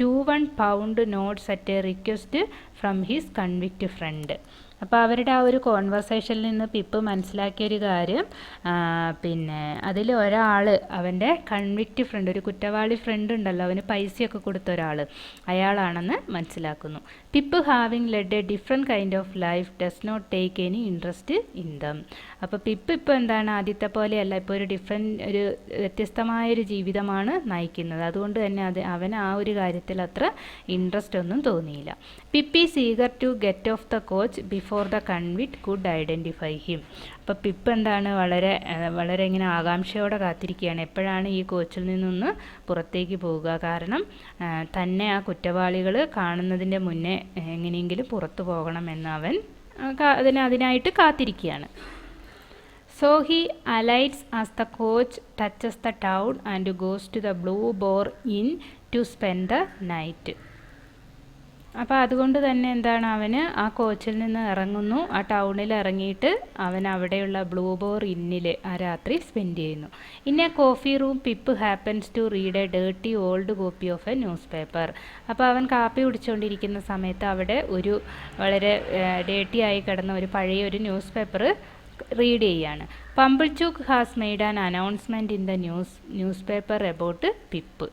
21 pound notes at a request from his convict friend. അപ്പോൾ അവരുടെ ആ ഒരു കോൺവെർസേഷനിൽ നിന്ന് പിപ്പ് മനസ്സിലാക്കിയൊരു കാര്യം, പിന്നെ അതിൽ ഒരാൾ അവൻ്റെ കൺവിക്റ്റ് ഫ്രണ്ട്, ഒരു കുറ്റവാളി ഫ്രണ്ട് ഉണ്ടല്ലോ, അവന് പൈസയൊക്കെ കൊടുത്ത ഒരാൾ, അയാളാണെന്ന് മനസ്സിലാക്കുന്നു. Pip having led a different kind of life does not take any interest in them. അപ്പോൾ പിപ്പ് ഇപ്പോൾ എന്താണ്, ആദ്യത്തെ പോലെയല്ല, ഇപ്പോൾ ഒരു വ്യത്യസ്തമായൊരു ജീവിതമാണ് നയിക്കുന്നത്. അതുകൊണ്ട് തന്നെ അവൻ ആ ഒരു കാര്യത്തിൽ അത്ര ഇൻട്രസ്റ്റ് ഒന്നും തോന്നിയില്ല. Pip is eager to get off the coach before the convict could identify him. അപ്പോൾ പിപ്പ് എന്താണ്, വളരെ ഇങ്ങനെ ആകാംക്ഷയോടെ കാത്തിരിക്കുകയാണ് എപ്പോഴാണ് ഈ കോച്ചിൽ നിന്നൊന്ന് പുറത്തേക്ക് പോവുക. കാരണം തന്നെ ആ കുറ്റവാളികൾ കാണുന്നതിൻ്റെ മുന്നേ എങ്ങനെയെങ്കിലും പുറത്തു പോകണമെന്ന് അവൻ അതിനായിട്ട് കാത്തിരിക്കുകയാണ്. So he alights as the coach touches the town and goes to the Blue Boar Inn to spend the night. അപ്പോൾ അതുകൊണ്ട് തന്നെ എന്താണ്, അവന് ആ കോച്ചിൽ നിന്ന് ഇറങ്ങുന്നു, ആ ടൗണിൽ ഇറങ്ങിയിട്ട് അവൻ അവിടെയുള്ള ബ്ലൂ ബോർ ഇന്നിൽ ആ രാത്രി സ്പെൻഡ് ചെയ്യുന്നു. In a coffee room Pip happens to read a dirty old copy of a newspaper. അപ്പോൾ അവൻ കാപ്പി കുടിച്ചുകൊണ്ടിരിക്കുന്ന സമയത്ത് അവിടെ ഒരു വളരെ ഡേർട്ടി ആയി കിടന്ന ഒരു പഴയ ഒരു ന്യൂസ് പേപ്പർ റീഡ് ചെയ്യാണ്. Pumblechook has made an announcement in the newspaper about Pip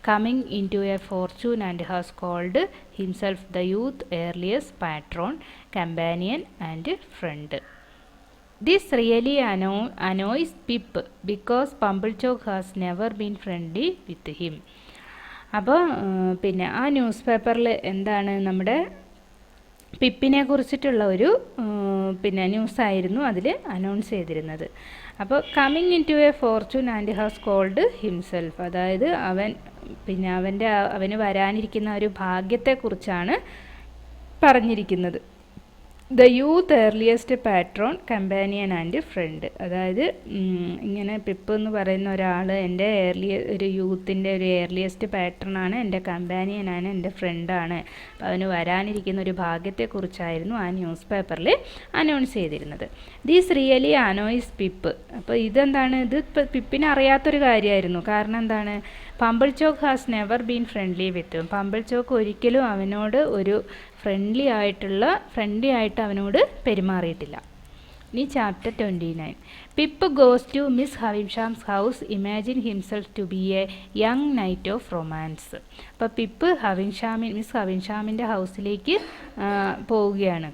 coming into a fortune and has called himself the youth earliest patron, companion and friend. This really annoys Pip because Pumblechook has never been friendly with him. അപ്പോൾ പിന്നെ ആ news പേപ്പറിൽ എന്താണ്, നമ്മുടെ പിപ്പിനെ കുറിച്ചിട്ടുള്ള ഒരു പിന്നെ ന്യൂസായിരുന്നു അതിൽ അനൗൺസ് ചെയ്തിരുന്നത്. അപ്പോൾ coming in to a fortune and has called himself, അതായത് അവന് വരാനിരിക്കുന്ന ഒരു ഭാഗ്യത്തെക്കുറിച്ചാണ് പറഞ്ഞിരിക്കുന്നത്. The youth earliest patron, companion and friend. അതായത് ഇങ്ങനെ പിപ്പ് എന്ന് പറയുന്ന ഒരാൾ എൻ്റെ ഒരു യൂത്തിൻ്റെ ഒരു ഏർലിയസ്റ്റ് പാട്രണാണ്, എൻ്റെ കമ്പാനിയനാണ്, എൻ്റെ ഫ്രണ്ടാണ്. അപ്പോൾ അവന് വരാനിരിക്കുന്ന ഒരു ഭാഗ്യത്തെക്കുറിച്ചായിരുന്നു ആ ന്യൂസ് പേപ്പറിൽ അനൗൺസ് ചെയ്തിരുന്നത്. These really annoys Pip. അപ്പോൾ ഇതെന്താണ്, ഇത് പിപ്പിന് അറിയാത്തൊരു കാര്യമായിരുന്നു. കാരണം എന്താണ്, Pumblechook has never been friendly with. Pumblechook ഒരിക്കലും അവനോട് ഒരു ഫ്രണ്ട്ലി ആയിട്ട് അവനോട് പെരുമാറിയിട്ടില്ല. ഇനി chapter 29. Pip goes to Miss Havisham's house imagine himself to be a young knight of romance. അപ്പോൾ പിപ്പ് മിസ് ഹവിംഷാമിൻ്റെ ഹൗസിലേക്ക് പോവുകയാണ്.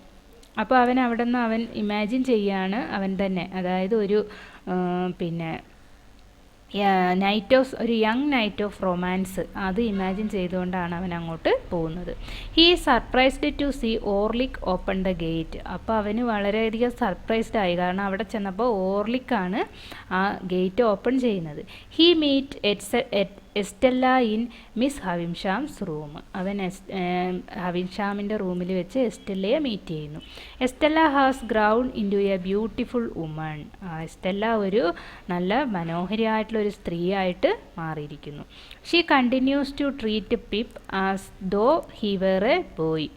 അപ്പോൾ അവൻ അവിടെ നിന്ന് അവൻ ഇമാജിൻ ചെയ്യാണ് അവൻ തന്നെ, അതായത് ഒരു പിന്നെ ഒരു യങ് നൈറ്റ് ഓഫ് റൊമാൻസ് അത് ഇമാജിൻ ചെയ്തുകൊണ്ടാണ് അവൻ അങ്ങോട്ട് പോകുന്നത്. He surprised to see Orlick open the gate. അപ്പോൾ അവന് വളരെയധികം സർപ്രൈസ്ഡ് ആയി, കാരണം അവിടെ ചെന്നപ്പോൾ ഓർലിക്കാണ് ആ ഗേറ്റ് ഓപ്പൺ ചെയ്യുന്നത്. He meet Estella in Miss Havisham's room. അവൻ ഹവിൻഷാമിൻ്റെ റൂമിൽ വെച്ച് എസ്റ്റെല്ലയെ മീറ്റ് ചെയ്യുന്നു. Estella has ground in to a beautiful woman. Estella ഒരു നല്ല മനോഹരിയായിട്ടുള്ളൊരു സ്ത്രീയായിട്ട് മാറിയിരിക്കുന്നു. She continues to treat Pip as though he were a boy.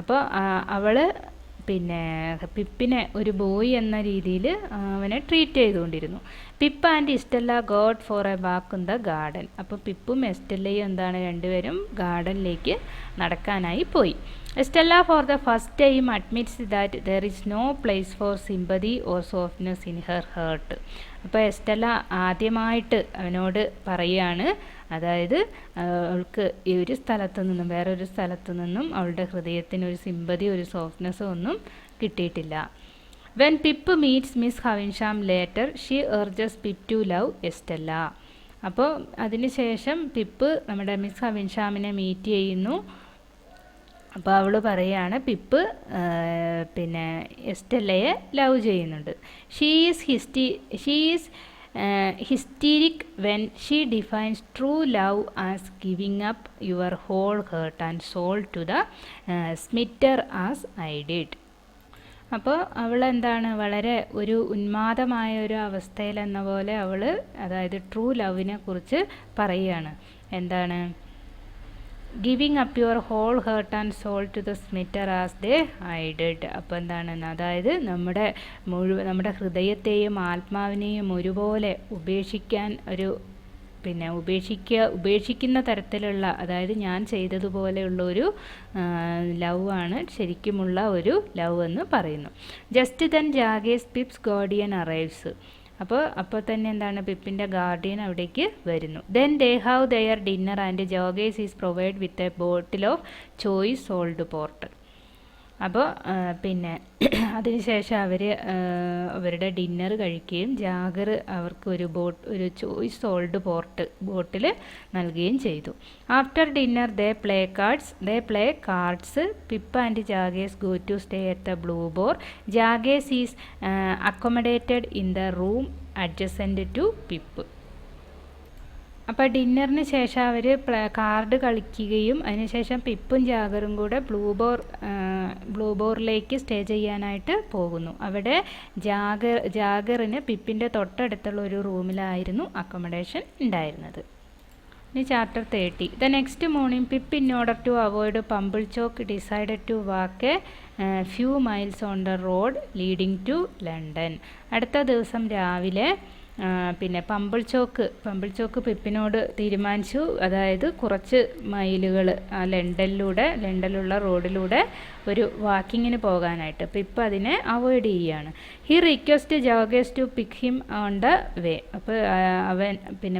അപ്പോൾ അവൾ പിന്നെ പിപ്പിനെ ഒരു ബോയ് എന്ന രീതിയിൽ അവനെ ട്രീറ്റ് ചെയ്തുകൊണ്ടിരുന്നു. Pip and Estella got for a walk in the garden. അപ്പോൾ പിപ്പും എസ്റ്റെല്ലയും എന്താണ്, രണ്ടുപേരും ഗാർഡനിലേക്ക് നടക്കാനായി പോയി. Estella for the first time admits that there is no place for sympathy or softness in her heart. അപ്പോൾ എസ്റ്റെല്ല ആദ്യമായിട്ട് അവനോട് പറയുകയാണ്, അതായത് അവൾക്ക് ഈ ഒരു സ്ഥലത്തു നിന്നും വേറൊരു സ്ഥലത്തു നിന്നും അവളുടെ ഹൃദയത്തിന് ഒരു സിമ്പതി ഒരു സോഫ്റ്റ്നെസ്സോ ഒന്നും കിട്ടിയിട്ടില്ല. When Pip meets Miss Havisham later she urges Pip to love Estella. അപ്പോൾ അതിനുശേഷം പിപ്പ് നമ്മുടെ മിസ് ഹവിൻഷാമിനെ മീറ്റ് ചെയ്യുന്നു. അപ്പോൾ അവൾ പറയുകയാണ് പിപ്പ് പിന്നെ എസ്റ്റെല്ലയെ ലവ് ചെയ്യുന്നുണ്ട്. She is hysteric when she defines true love as giving up your whole heart and soul to the smitter as I did. അപ്പോൾ അവൾ എന്താണ്, വളരെ ഒരു ഉന്മാദമായ ഒരു അവസ്ഥയിലെന്ന പോലെ അവൾ, അതായത് ട്രൂ ലവിനെ കുറിച്ച് പറയുകയാണ്. എന്താണ്, giving up your whole heart and soul to the smiter as they I did. അപ്പോൾ എന്താണ്, അതായത് നമ്മുടെ ഹൃദയത്തെയും ആത്മാവിനെയും ഒരുപോലെ ഉപേക്ഷിക്കാൻ ഉപേക്ഷിക്കുന്ന തരത്തിലുള്ള, അതായത് ഞാൻ ചെയ്തതുപോലെയുള്ള ഒരു ലവ് ആണ് ശരിക്കുമുള്ള ഒരു ലവ് എന്ന് പറയുന്നു. Just then Jaggers Pip's guardian arrives. അപ്പോൾ തന്നെ എന്താണ്, പിപ്പിൻ്റെ ഗാർഡിയൻ അവിടേക്ക് വരുന്നു. Then they have their dinner and Jaggers is provide with a bottle of choice sold port. അപ്പോൾ പിന്നെ അതിനുശേഷം അവരുടെ ഡിന്നർ കഴിക്കുകയും ജാഗർ അവർക്ക് ഒരു ചോയ്സ് സോൾഡ് ബോട്ടിൽ നൽകുകയും ചെയ്തു. After dinner they play cards. Pip and Jaggers go to stay at the Blue Boar. Jaggers is accommodated in the room adjacent to Pip. അപ്പോൾ ഡിന്നറിന് ശേഷം അവർ കാർഡ് കളിക്കുകയും അതിനുശേഷം പിപ്പും ജാഗറും കൂടെ ബ്ലൂ ബോറിലേക്ക് സ്റ്റേ ചെയ്യാനായിട്ട് പോകുന്നു. അവിടെ ജാഗറിന് പിപ്പിൻ്റെ തൊട്ടടുത്തുള്ള ഒരു റൂമിലായിരുന്നു അക്കോമഡേഷൻ ഉണ്ടായിരുന്നത്. ഇനി chapter 30. The next morning Pip in order to avoid Pumblechook decided to walk a few miles on the road leading to London. അടുത്ത ദിവസം രാവിലെ പിന്നെ പമ്പിൾ ചോക്ക് പിപ്പിനോട് തീരുമാനിച്ചു, അതായത് കുറച്ച് മൈലുകൾ ലണ്ടനിലുള്ള റോഡിലൂടെ ഒരു വാക്കിങ്ങിന് പോകാനായിട്ട്. പിപ്പ് അതിനെ അവോയ്ഡ് ചെയ്യുകയാണ്. He request Jaggers to pick him on the way. അപ്പോൾ അവൻ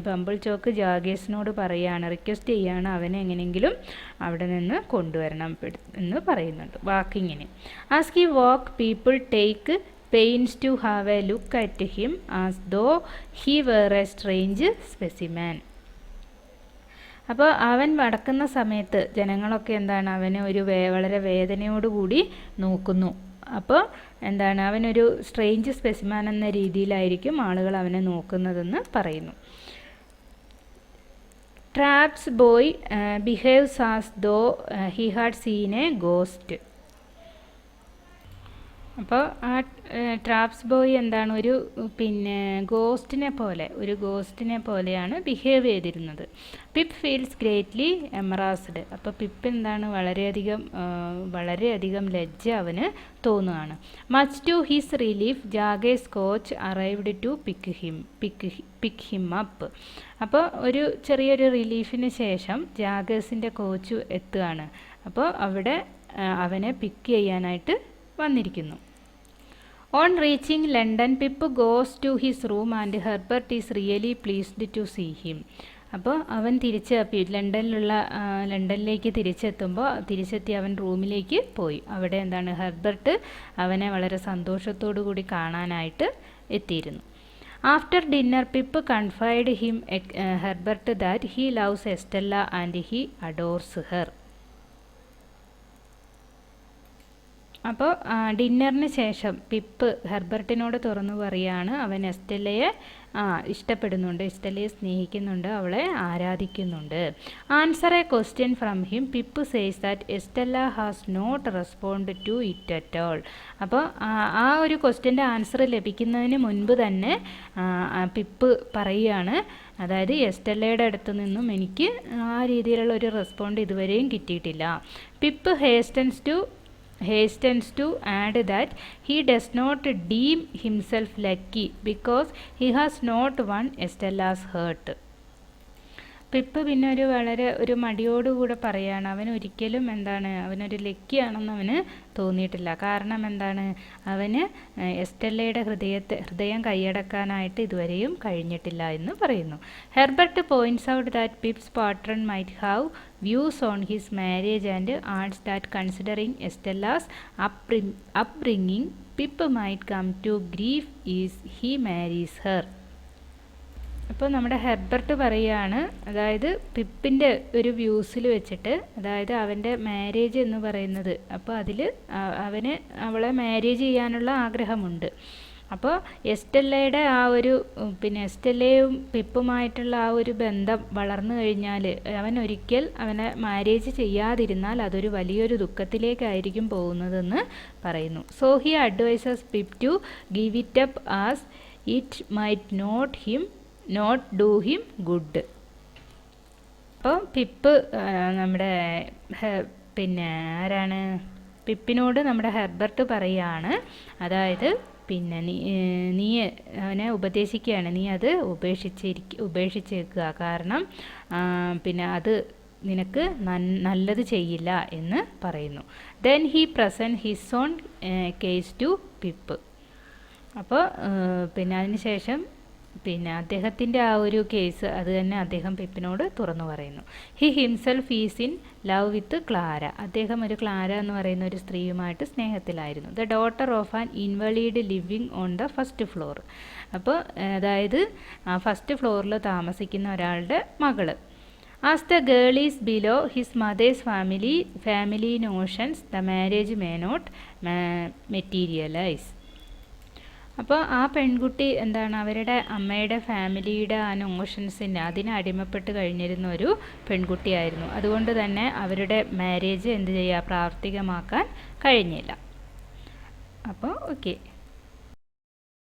പമ്പിൾ ചോക്ക് ജാഗേസിനോട് റിക്വസ്റ്റ് ചെയ്യുകയാണ് അവനെ എങ്ങനെയെങ്കിലും അവിടെ നിന്ന് കൊണ്ടുവരണം എന്ന് പറയുന്നുണ്ട് വാക്കിങ്ങിന്. As he walk people take pains to have a look at him as though he were a strange specimen. അപ്പോൾ അവൻ നടക്കുന്ന സമയത്ത് ജനങ്ങളൊക്കെ എന്താണ്, അവനെ വളരെ വേദനയോടുകൂടി നോക്കുന്നു. അപ്പോൾ എന്താണ്, അവനൊരു സ്ട്രേഞ്ച് സ്പെസിമാൻ എന്ന രീതിയിലായിരിക്കും ആളുകൾ അവനെ നോക്കുന്നതെന്ന് പറയുന്നു. Trabb's boy behaves as though he had seen a ghost. അപ്പോൾ ആ ട്രാപ്സ് ബോയ് എന്താണ്, ഒരു ഗോസ്റ്റിനെ പോലെയാണ് ബിഹേവ് ചെയ്തിരുന്നത്. Pip feels greatly embarrassed. അപ്പോൾ പിപ്പ് എന്താണ്, വളരെയധികം ലജ്ജ അവന് തോന്നുകയാണ്. Much to his relief Jaggers coach arrived to pick him up. അപ്പോൾ ഒരു ചെറിയൊരു റിലീഫിന് ശേഷം ജാഗേസിൻ്റെ കോച്ച് എത്തുകയാണ്. അപ്പോൾ അവിടെ അവനെ പിക്ക് ചെയ്യാനായിട്ട് വന്നിരിക്കുന്നു. On reaching London Pip goes to his room and Herbert is really pleased to see him. അപ്പോൾ അവൻ ലണ്ടനിലേക്ക് തിരിച്ചെത്തി അവൻ റൂമിലേക്ക് പോയി. അവിടെ എന്താണ്, ഹെർബർട്ട് അവനെ വളരെ സന്തോഷത്തോടു കൂടി കാണാനായിട്ട് എത്തിയിരുന്നു. After dinner Pip confided Herbert that he loves Estella and he adores her. അപ്പോൾ ഡിന്നറിന് ശേഷം പിപ്പ് ഹെർബർട്ടിനോട് തുറന്നു പറയുകയാണ് അവൻ എസ്റ്റെല്ലയെ ഇഷ്ടപ്പെടുന്നുണ്ട്, എസ്റ്റെല്ലയെ സ്നേഹിക്കുന്നുണ്ട്, അവളെ ആരാധിക്കുന്നുണ്ട്. Answer a question from him. Pip says that Estella has not respond to it at all. അപ്പോൾ ആ ഒരു ക്വസ്റ്റ്യൻ്റെ ആൻസർ ലഭിക്കുന്നതിന് മുൻപ് തന്നെ പിപ്പ് പറയുകയാണ്, അതായത് എസ്റ്റെല്ലയുടെ അടുത്ത് നിന്നും എനിക്ക് ആ രീതിയിലുള്ള ഒരു റെസ്പോണ്ട് ഇതുവരെയും കിട്ടിയിട്ടില്ല. Pip hastens to add that he does not deem himself lucky because he has not won Estella's heart. Pip പിന്നെ ഒരു മടിയോടുകൂടെ പറയാണ് അവനൊരിക്കലും അവനൊരു ലക്കിയാണെന്ന് അവന് തോന്നിയിട്ടില്ല. കാരണം അവന് എസ്റ്റെല്ലയുടെ ഹൃദയം കൈയടക്കാനായിട്ട് ഇതുവരെയും കഴിഞ്ഞിട്ടില്ല എന്ന് പറയുന്നു. Herbert points out that Pip's patron might have views on his marriage and adds that considering Estella's upbringing Pip might come to grief is he marries her. അപ്പോൾ നമ്മുടെ ഹെർബർട്ട് പറയുകയാണ്, അതായത് പിപ്പിൻ്റെ ഒരു വ്യൂസിൽ വെച്ചിട്ട്, അതായത് അവൻ്റെ മാരേജ് എന്ന് പറയുന്നത്, അപ്പോൾ അതിൽ അവന് അവളെ മാരേജ് ചെയ്യാനുള്ള ആഗ്രഹമുണ്ട്. അപ്പോൾ എസ്റ്റെല്ലയുടെ എസ്റ്റെല്ലയും പിപ്പുമായിട്ടുള്ള ആ ഒരു ബന്ധം വളർന്നു കഴിഞ്ഞാൽ അവനെ മാരേജ് ചെയ്യാതിരുന്നാൽ അതൊരു വലിയൊരു ദുഃഖത്തിലേക്കായിരിക്കും പോകുന്നതെന്ന് പറയുന്നു. So he advises Pip to give it up as it might not do him good. അപ്പോൾ പിപ്പ് പിപ്പിനോട് നമ്മുടെ ഹെർബർട്ട് പറയുകയാണ്, അതായത് നീ അവനെ ഉപദേശിക്കുകയാണ്, നീ അത് ഉപേക്ഷിച്ചേക്കുക, കാരണം അത് നിനക്ക് നല്ലത് ചെയ്യില്ല എന്ന് പറയുന്നു. Then he present his own case to Pip. അപ്പോൾ അതിന് ശേഷം അദ്ദേഹത്തിൻ്റെ ആ ഒരു കേസ് അത് തന്നെ അദ്ദേഹം പിപ്പിനോട് തുറന്നു പറയുന്നു. He himself is in love with Clara. അദ്ദേഹം ക്ലാര എന്ന് പറയുന്ന ഒരു സ്ത്രീയുമായിട്ട് സ്നേഹത്തിലായിരുന്നു. The daughter of an invalid living on the first floor. അപ്പോൾ അതായത് ഫസ്റ്റ് ഫ്ലോറിൽ താമസിക്കുന്ന ഒരാളുടെ മകള്. As the girl is below his mother's family notions the marriage may not materialise. അപ്പോൾ ആ പെൺകുട്ടി അവരുടെ അമ്മയുടെ ഫാമിലിയുടെ ആ നോഷൻസിന് അതിന് അടിമപ്പെട്ട് കഴിഞ്ഞിരുന്ന ഒരു പെൺകുട്ടിയായിരുന്നു. അതുകൊണ്ട് തന്നെ അവരുടെ മാരേജ് പ്രാവർത്തികമാക്കാൻ കഴിഞ്ഞില്ല. അപ്പോൾ ഓക്കെ.